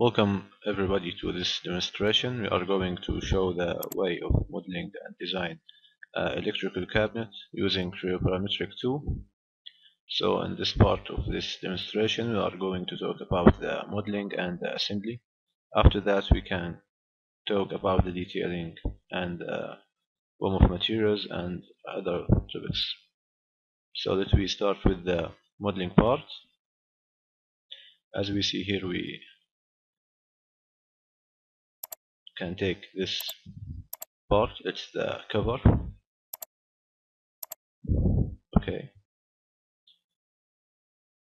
Welcome everybody to this demonstration. We are going to show the way of modeling and design electrical cabinet using Creo parametric tool. So in this part of this demonstration we are going to talk about the modeling and the assembly. After that we can talk about the detailing and form of materials and other topics. So let we start with the modeling part. As we see here, we can take this part, it's the cover. Okay,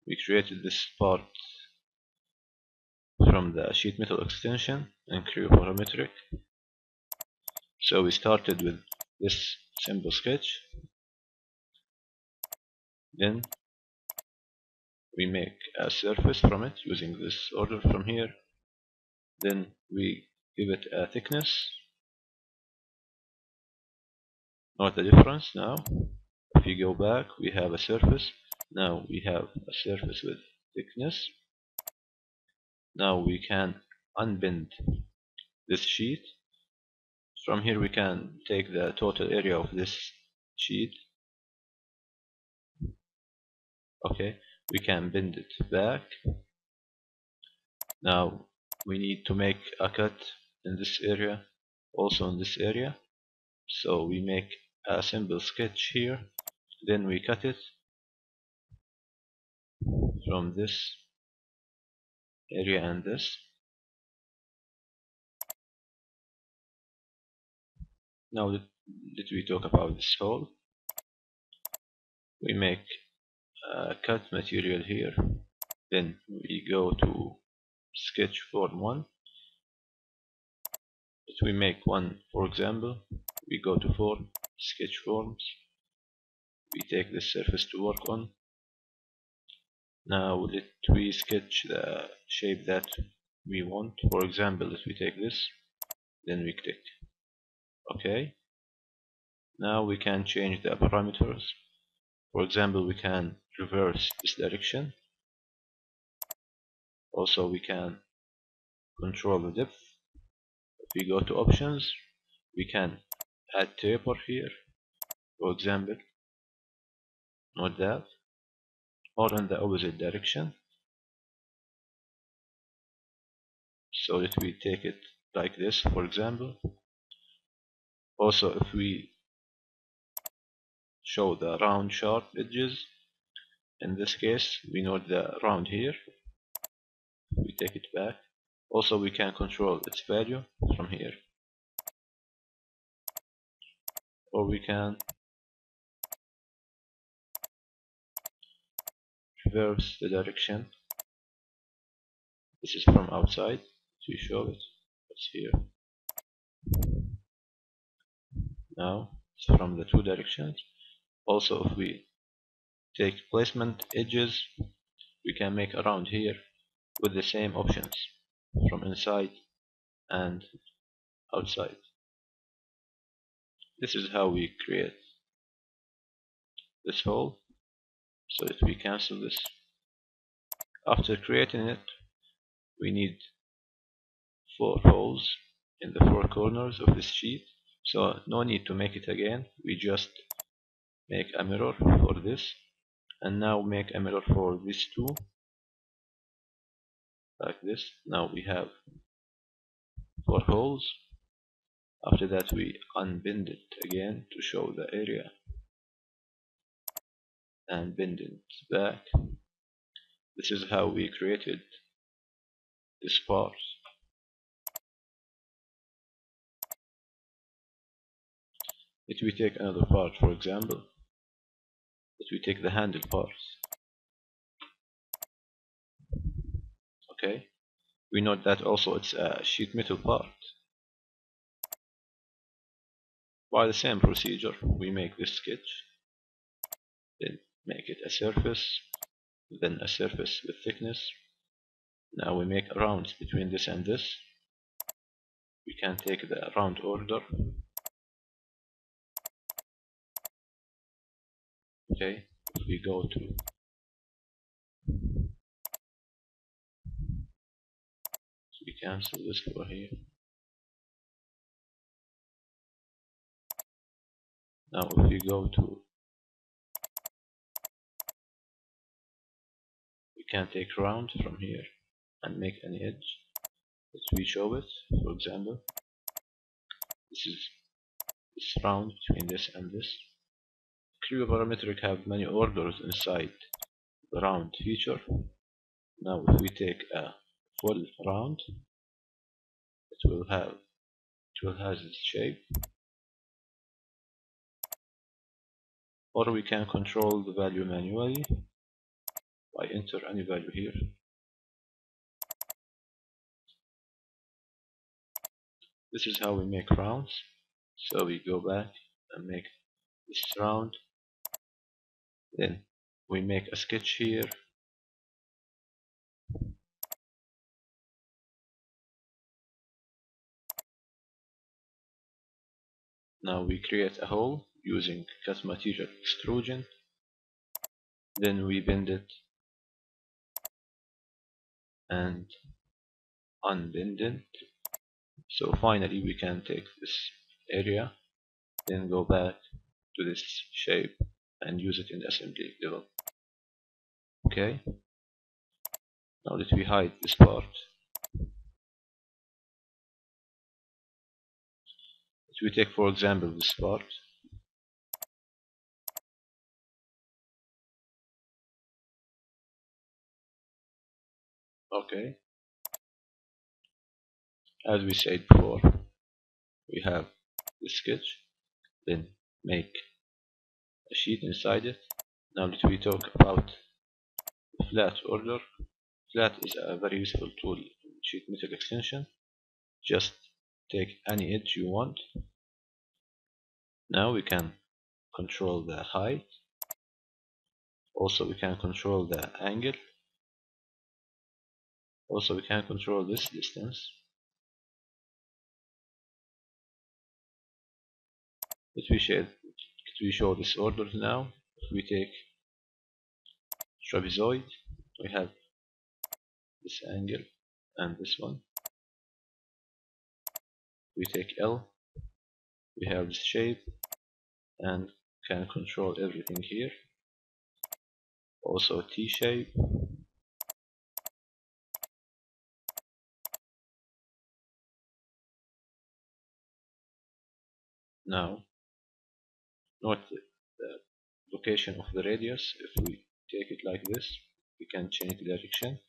we created this part from the sheet metal extension in Creo parametric. So we started with this simple sketch, then we make a surface from it using this order from here, then we give it a thickness. Note the difference now. If you go back, we have a surface. Now we have a surface with thickness. Now we can unbend this sheet. From here we can take the total area of this sheet. Okay, we can bend it back. Now we need to make a cut in this area, also in this area. So we make a simple sketch here, then we cut it from this area and this. Now let we talk about this hole. We make a cut material here, then we go to sketch form 1. If we make one, for example, we go to form, sketch forms, we take this surface to work on. Now let we sketch the shape that we want. For example, if we take this, then we click OK. Now we can change the parameters. For example, we can reverse this direction. Also we can control the depth. If we go to options, we can add taper here, for example, note that, or in the opposite direction. So let we take it like this, for example. Also if we show the round sharp edges, in this case we note the round here, we take it back. Also we can control its value from here, or we can reverse the direction. This is from outside, so you show it, it's here. Now it's from the two directions. Also if we take placement edges, we can make around here with the same options from inside and outside. This is how we create this hole. So that we cancel this. After creating it, we need 4 holes in the 4 corners of this sheet. So no need to make it again, we just make a mirror for this, and now make a mirror for these two, like this. Now we have 4 holes. After that we unbend it again to show the area, and bend it back. This is how we created this part. If we take another part, for example, if we take the handle part, okay, we note that also it's a sheet metal part. By the same procedure, we make this sketch, then make it a surface, then a surface with thickness. Now we make rounds between this and this. We can take the round order. Okay, if we go to We cancel this for here. Now if we go to, we can take round from here and make any edge. Let's we show it. For example, this is this round between this and this. Creo parametric have many orders inside the round feature. Now if we take a full round, it will have this shape, or we can control the value manually by enter any value here. This is how we make rounds. So we go back and make this round, then we make a sketch here. Now we create a hole using cut material extrusion, then we bend it and unbend it. So finally we can take this area, then go back to this shape and use it in the assembly level. Okay, now that we hide this part, if we take for example this part, okay, as we said before, we have the sketch, then make a sheet inside it. Now that we talk about flat order, flat is a very useful tool in sheet metal extension. Just take any edge you want. Now we can control the height. Also we can control the angle. Also we can control this distance. If we show this order now, if we take trapezoid, we have this angle and this one. We take L, we have this shape and can control everything here. Also T shape. Now note the location of the radius. If we take it like this, we can change the direction.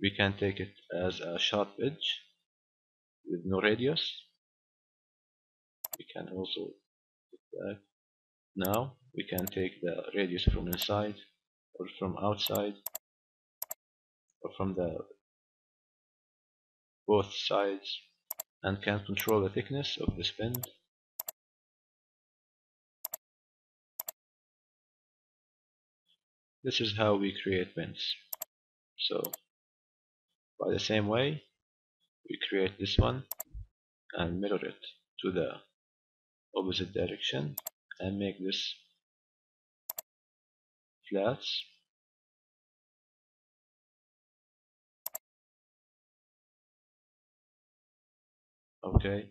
We can take it as a sharp edge with no radius. We can also take that. Now we can take the radius from inside or from outside or from the both sides, and can control the thickness of this bend. This is how we create bends. So by the same way, we create this one and mirror it to the opposite direction and make this flats. Okay,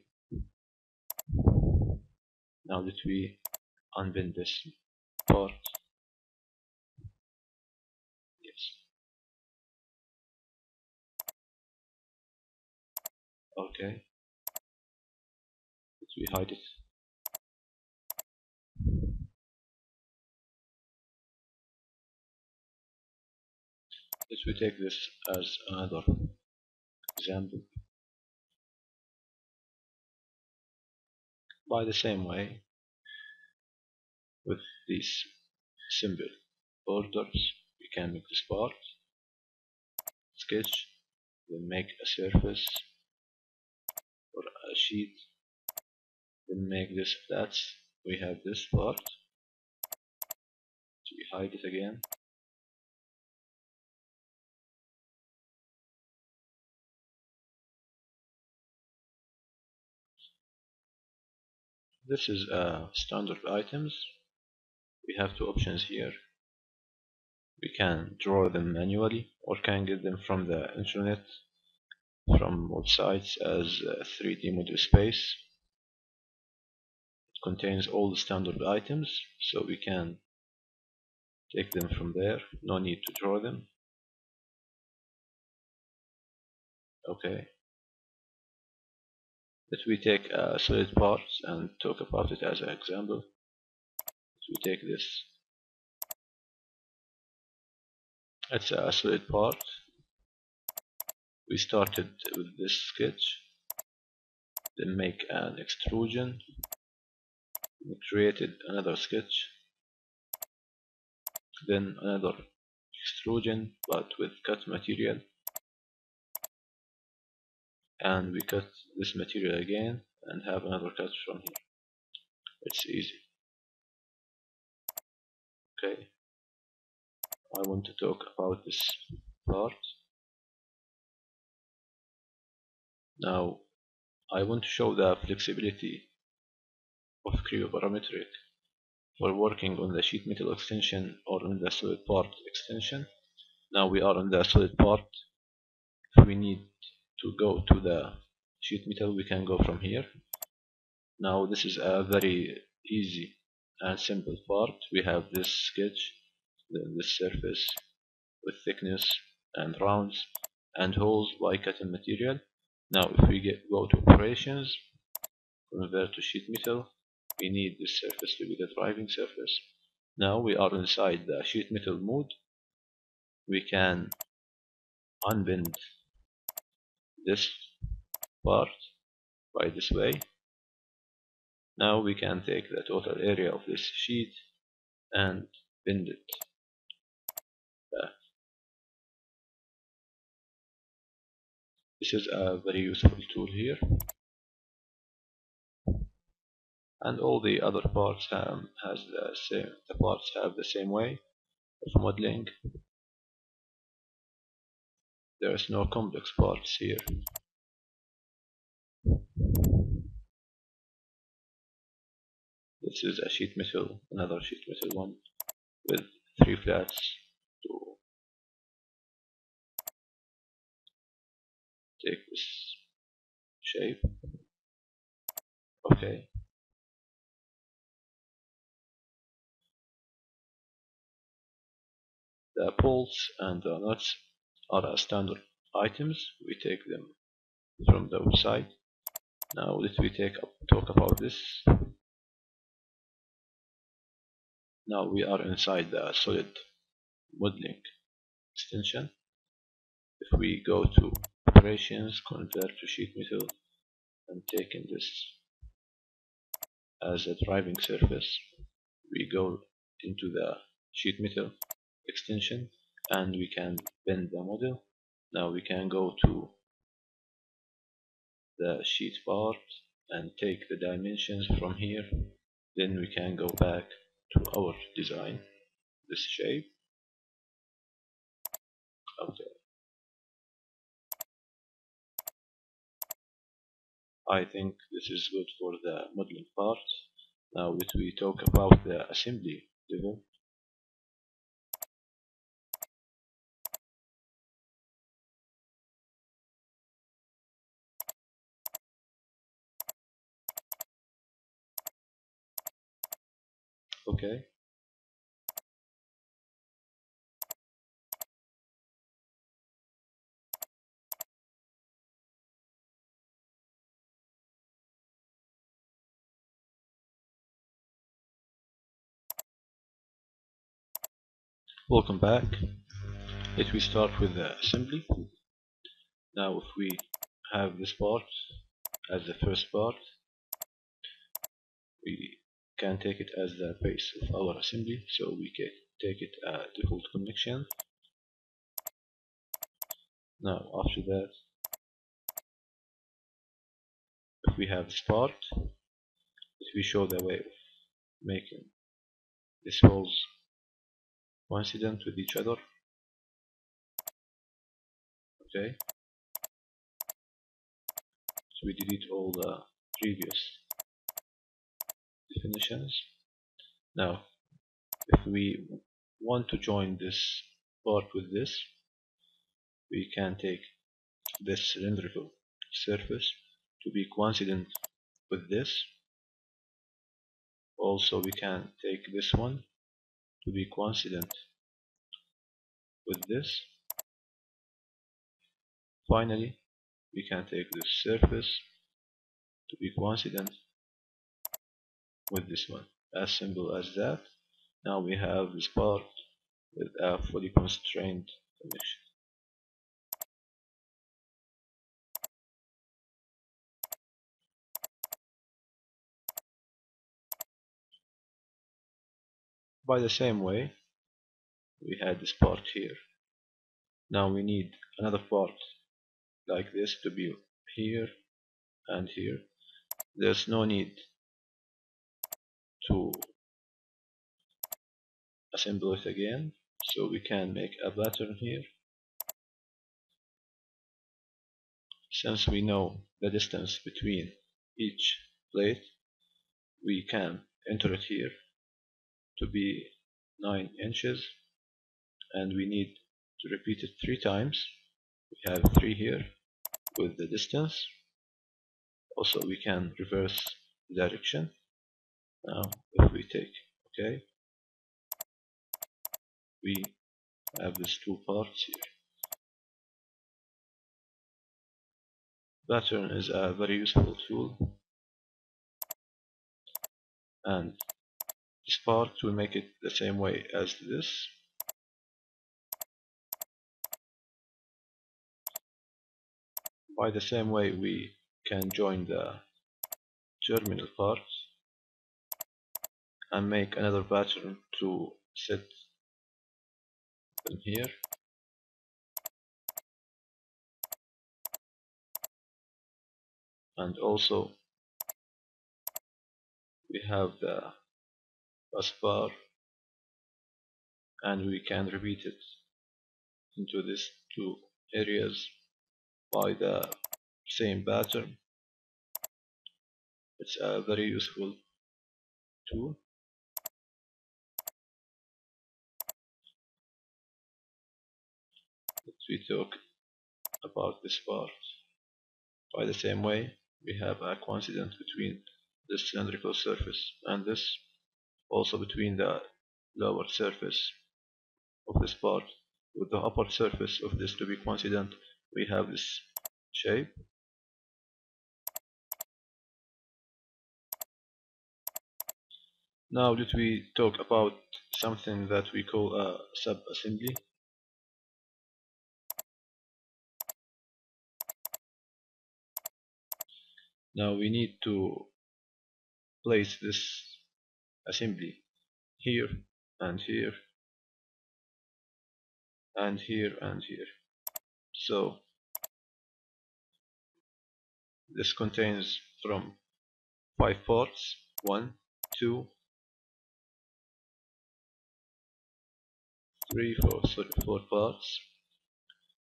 now that we unbend this part, yes, okay, that we hide it. Let we take this as another example. By the same way, with these simple orders, we can make this part, sketch, then make a surface or a sheet, then make this flats. We have this part, so we hide it again. This is standard items. We have two options here. We can draw them manually or can get them from the internet from both sides as a 3D model space. It contains all the standard items, so we can take them from there, no need to draw them. Okay. Let we take a solid part and talk about it as an example. Let we take this. It's a solid part. We started with this sketch, then make an extrusion. We created another sketch, then another extrusion but with cut material, and we cut this material again and have another cut from here. It's easy. Okay, I want to talk about this part. Now I want to show the flexibility of Creo parametric for working on the sheet metal extension or on the solid part extension. Now we are on the solid part. If we need to go to the sheet metal, we can go from here. Now this is a very easy and simple part. We have this sketch, then this surface with thickness and rounds and holes by cutting material. Now if we go to operations, convert to sheet metal, we need this surface to be the driving surface. Now we are inside the sheet metal mode. We can unbend this part by this way. Now we can take the total area of this sheet and bend it back. This is a very useful tool here, and all the other parts have the same way of modeling. There is no complex parts here. This is a sheet metal, another sheet metal one with 3 flats to take this shape. Okay. The bolts and the nuts are standard items. We take them from the outside. Now let me talk about this. Now we are inside the solid modeling extension. If we go to operations, convert to sheet metal, and taking this as a driving surface, we go into the sheet metal extension and we can bend the model. Now we can go to the sheet part and take the dimensions from here. Then we can go back to our design, this shape. Okay. I think this is good for the modeling part. Now let we talk about the assembly level. Okay. Welcome back. Let me start with the assembly. Now if we have this part as the first part, we can take it as the base of our assembly, so we can take it a default connection. Now after that, if we have this part, if we show the way of making these holes coincident with each other. Okay, so we delete all the previous definitions. Now if we want to join this part with this, we can take this cylindrical surface to be coincident with this. Also, we can take this one to be coincident with this. Finally, we can take this surface to be coincident with this one. As simple as that. Now we have this part with a fully constrained connection. By the same way, we had this part here. Now we need another part like this to be here and here. There's no need to assemble it again, so we can make a pattern here. Since we know the distance between each plate, we can enter it here to be 9 inches, and we need to repeat it 3 times. We have 3 here with the distance. Also, we can reverse the direction. Now, if we take OK, we have these 2 parts here. Pattern is a very useful tool, and this part will make it the same way as this. By the same way, we can join the terminal parts and make another pattern to set them here. And also we have the bus bar, and we can repeat it into these 2 areas by the same pattern. It's a very useful tool. We talk about this part. By the same way, we have a coincidence between this cylindrical surface and this, also between the lower surface of this part with the upper surface of this to be coincident. We have this shape. Now that we talk about something that we call a sub-assembly. Now we need to place this assembly here and here and here and here. So this contains from 5 parts, 1, 2, 3, 4, sorry, 4 parts.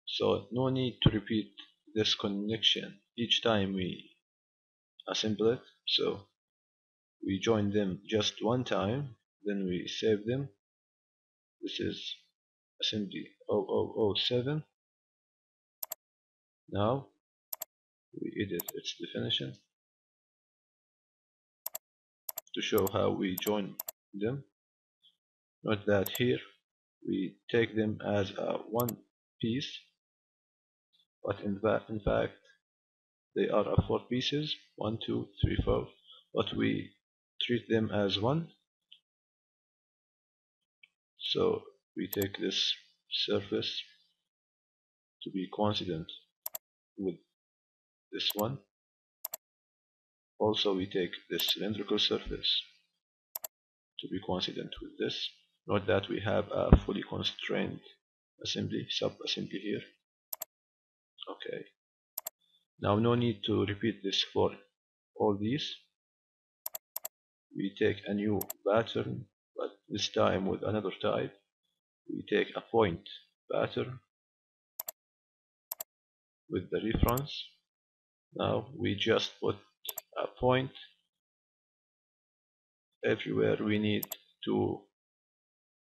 So no need to repeat this connection each time we assemble it. So we join them just one time, then we save them. This is assembly 0007. Now we edit its definition to show how we join them. Note that here we take them as a one piece, but in fact they are 4 pieces, 1, 2, 3, 4, but we treat them as one. So we take this surface to be coincident with this one. Also we take this cylindrical surface to be coincident with this. Note that we have a fully constrained assembly, sub-assembly here. Okay. Now no need to repeat this for all these. We take a new pattern, but this time with another type. We take a point pattern with the reference. Now we just put a point everywhere we need to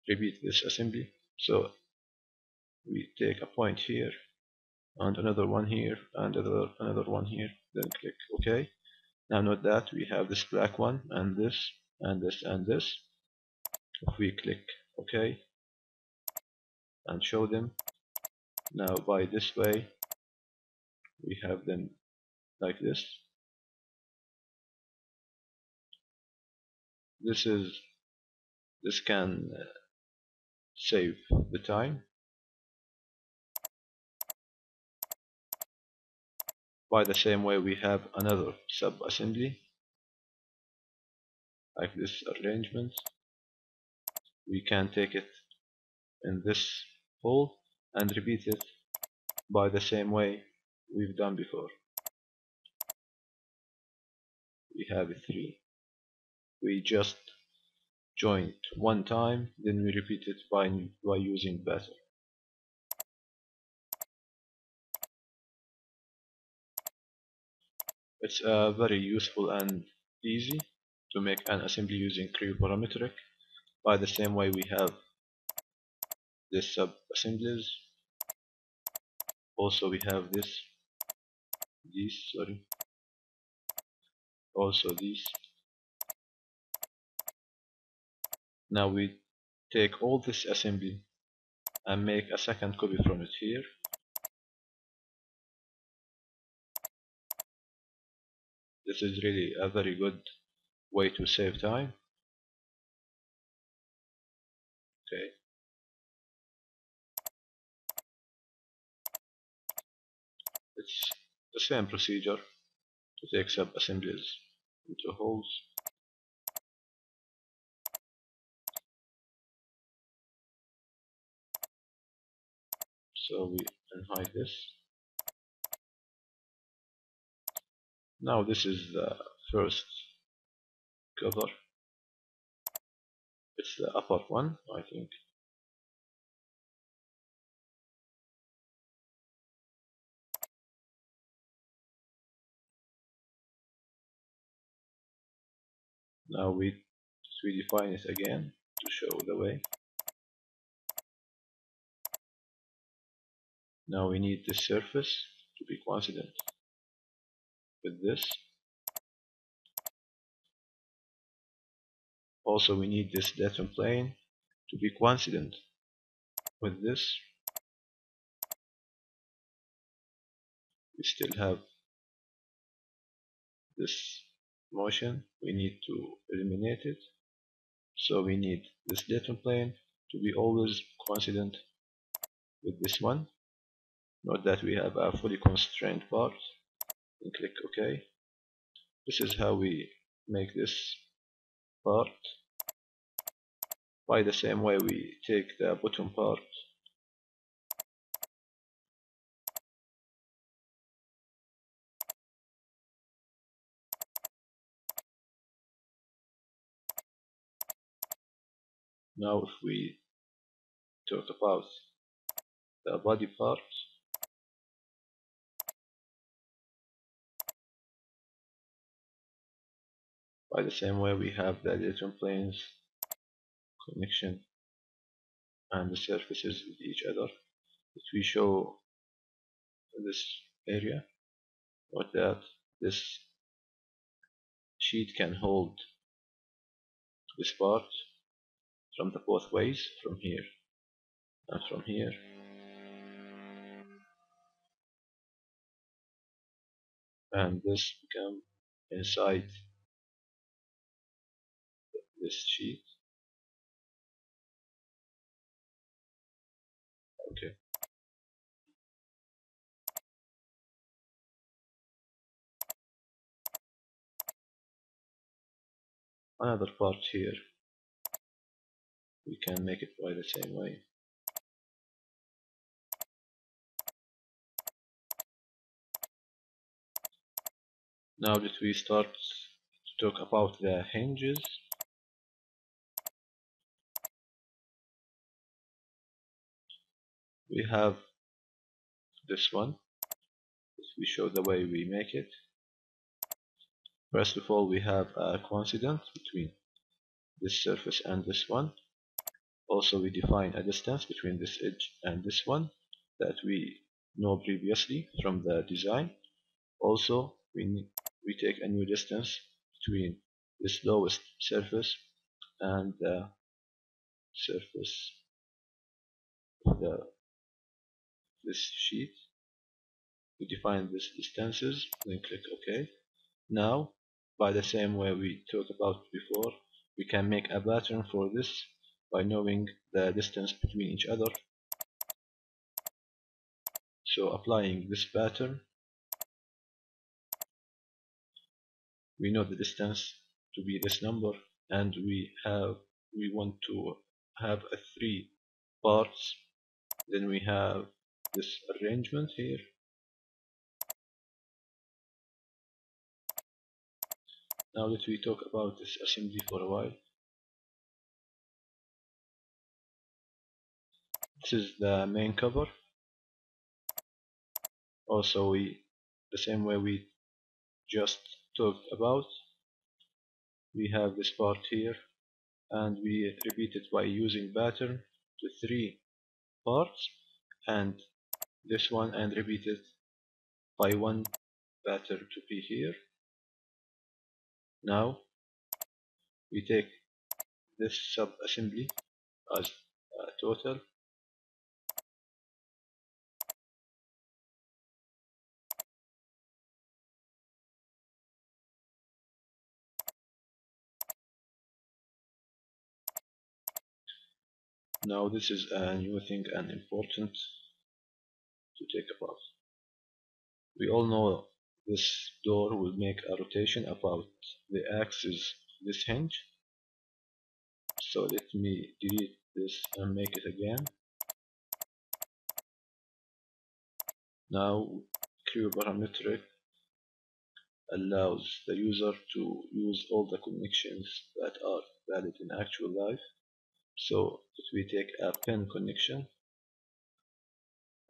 repeat this assembly. So we take a point here and another one here, and another one here. Then click OK. Now note that we have this black one, and this, and this, and this. If we click OK and show them, now by this way we have them like this. This can save the time. By the same way, we have another sub-assembly like this arrangement. We can take it in this hole and repeat it by the same way we've done before. We have three. We just join it one time, then we repeat it by using better. It's very useful and easy to make an assembly using Creo parametric. By the same way, we have this sub assemblies. Also, we have these, sorry. Also these. Now we take all this assembly and make a second copy from it here. This is really a very good way to save time. Okay. It's the same procedure to take sub assemblies into holes. So we unhide this. Now this is the first cover. It's the upper one, I think. Now we define it again to show the way. Now we need this surface to be coincident with this. Also we need this datum plane to be coincident with this. We still have this motion, we need to eliminate it. So we need this datum plane to be always coincident with this one. Note that we have a fully constrained part, and click OK. This is how we make this part. By the same way, we take the bottom part now. If we talk about the body part, by the same way we have the datum planes connection and the surfaces with each other. If we show this area, note that this sheet can hold this part from the both ways, from here and from here. And this become inside this sheet. Okay. Another part here, we can make it by the same way. Now that we start to talk about the hinges, we have this one. If we show the way we make it, first of all we have a coincidence between this surface and this one. Also we define a distance between this edge and this one that we know previously from the design. Also, we take a new distance between this lowest surface and the surface of this sheet. We define these distances, then click OK. Now, by the same way we talked about before, we can make a pattern for this by knowing the distance between each other. So applying this pattern, we know the distance to be this number, and we want to have a 3 parts. Then we have this arrangement here. Now let we talk about this assembly for a while. This is the main cover. Also, the same way we just talked about, we have this part here, and we repeat it by using pattern to 3 parts, and this one, and repeat it by 1 pattern to be here. Now we take this sub assembly as a total. Now this is a new thing and important to take about. We all know this door will make a rotation about the axis of this hinge. So let me delete this and make it again. Now Creo parametric allows the user to use all the connections that are valid in actual life. So if we take a pin connection,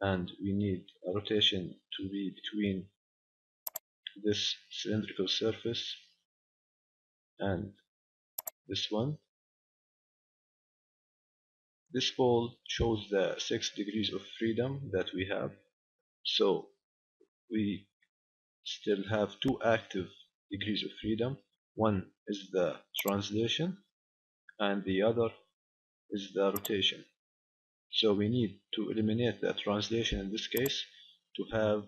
and we need a rotation to be between this cylindrical surface and this one. This pole shows the 6 degrees of freedom that we have. So we still have 2 active degrees of freedom. One is the translation and the other is the rotation. So we need to eliminate the translation in this case to have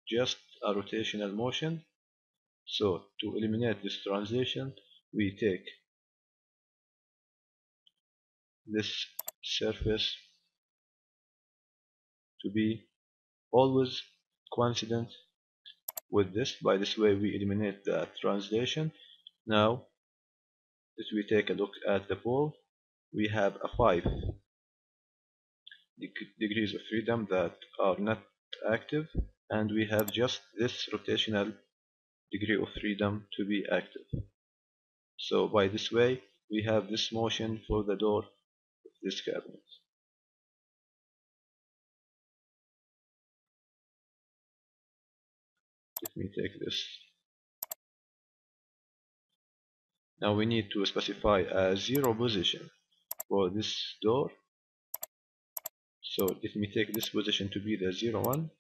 just a rotational motion. So to eliminate this translation, we take this surface to be always coincident with this. By this way we eliminate the translation. Now if we take a look at the pole, we have a 5 degrees of freedom that are not active, and we have just this rotational degree of freedom to be active. So by this way we have this motion for the door of this cabinet. Let me take this. Now we need to specify a 0 position for this door. So let me take this position to be the 0, 1.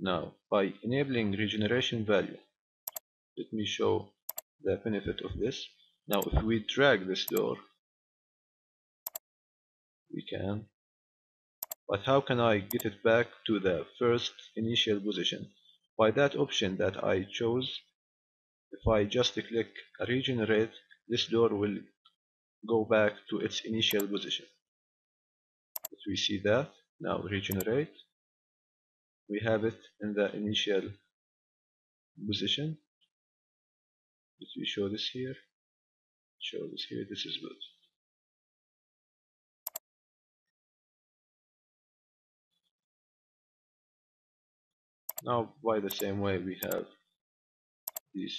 Now by enabling regeneration value, let me show the benefit of this. Now if we drag this door, we can, but how can I get it back to the first initial position? By that option that I chose, if I just click regenerate, this door will go back to its initial position. If we see that, now regenerate, we have it in the initial position. If we show this here, this is good. Now by the same way we have these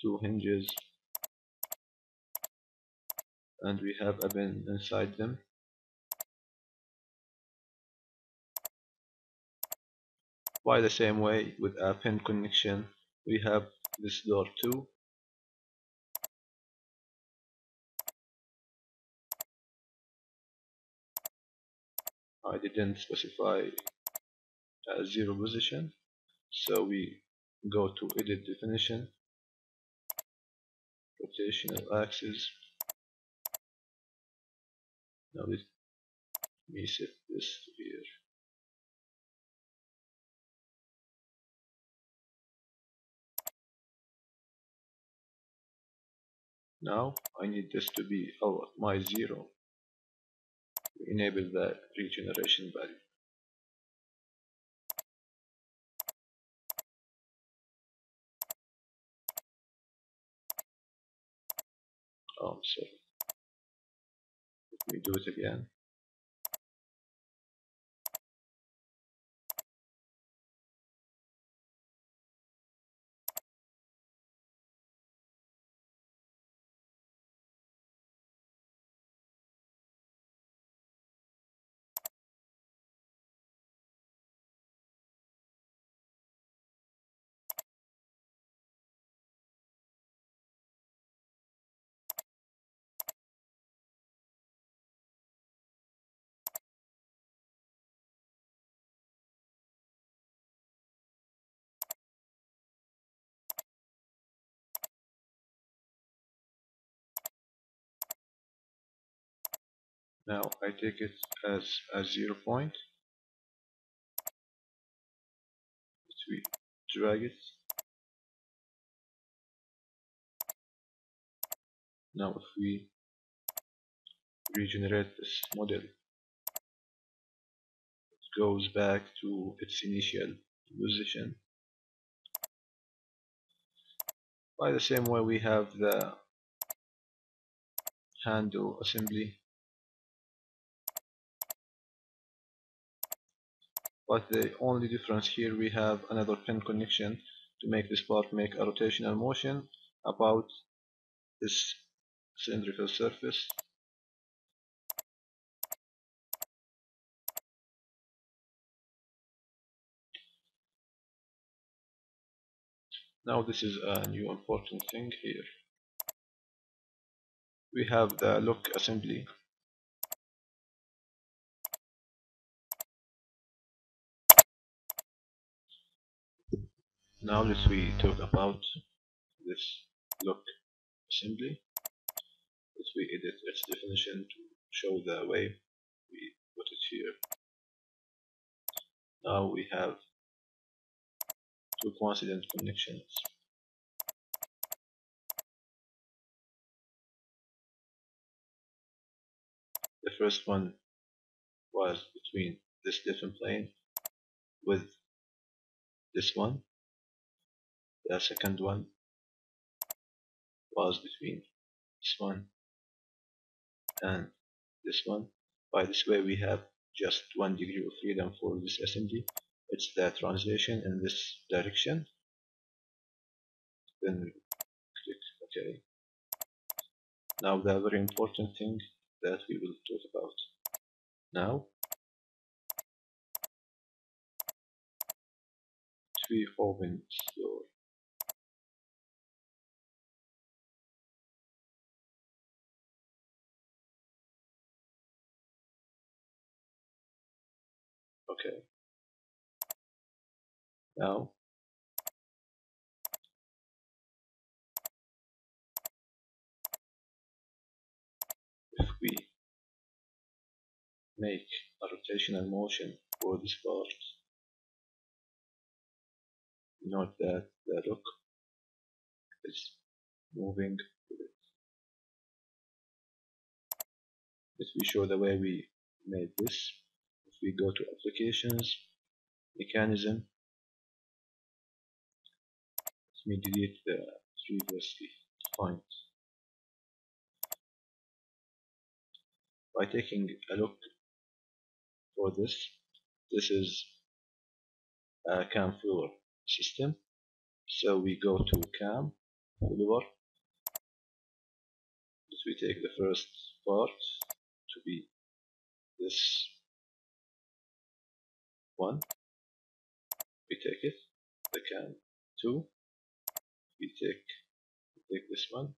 2 hinges, and we have a bin inside them. By the same way with a pin connection, we have this door too. I didn't specify a zero position, so we go to edit definition, rotational axis. Now let me set this to here. Now I need this to be my zero. Enable the regeneration value. Oh, I'm sorry. Let me do it again. Now I take it as a 0 point. We drag it. Now if we regenerate this model, it goes back to its initial position. By the same way, we have the handle assembly, but the only difference here, we have another pin connection to make this part make a rotational motion about this cylindrical surface. Now this is a new important thing here. We have the lock assembly. Now let's we talk about this lock assembly. Let's we edit its definition to show the way we put it here. Now we have two coincident connections. The first one was between this different plane with this one. The second one was between this one and this one. By this way we have just 1 degree of freedom for this assembly. It's the translation in this direction. Then click OK. Now the very important thing that we will talk about. Now we open this door. Okay. Now if we make a rotational motion for this part, note that the lock is moving with it. Let me show the way we made this. If we go to applications, mechanism, let me delete the previously defined. By taking a look for this, this is a cam follower system. So we go to cam follower. We take the first part to be this one. We take it, the cam 2. We take this one.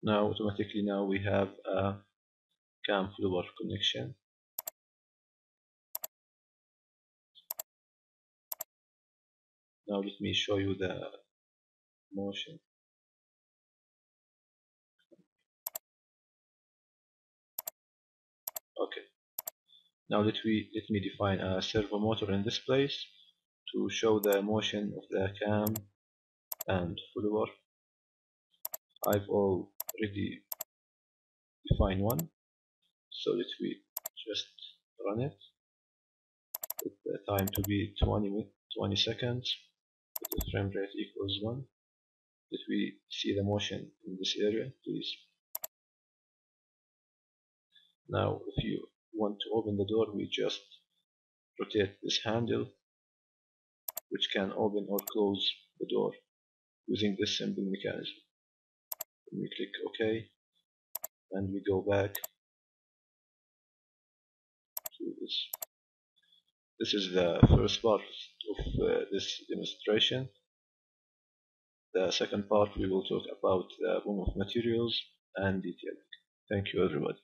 Now automatically now we have a cam follower connection. Now let me show you the motion. Okay. Now let me define a servo motor in this place to show the motion of the cam and follower. I've already defined one, so let me just run it. Put the time to be 20 seconds. Put the frame rate equals 1. Let me see the motion in this area, please. Now if you want to open the door, we just rotate this handle, which can open or close the door using this simple mechanism. Then we click OK, and we go back to this. This is the first part of this demonstration. The second part we will talk about the BOM of materials and detailing. Thank you everybody.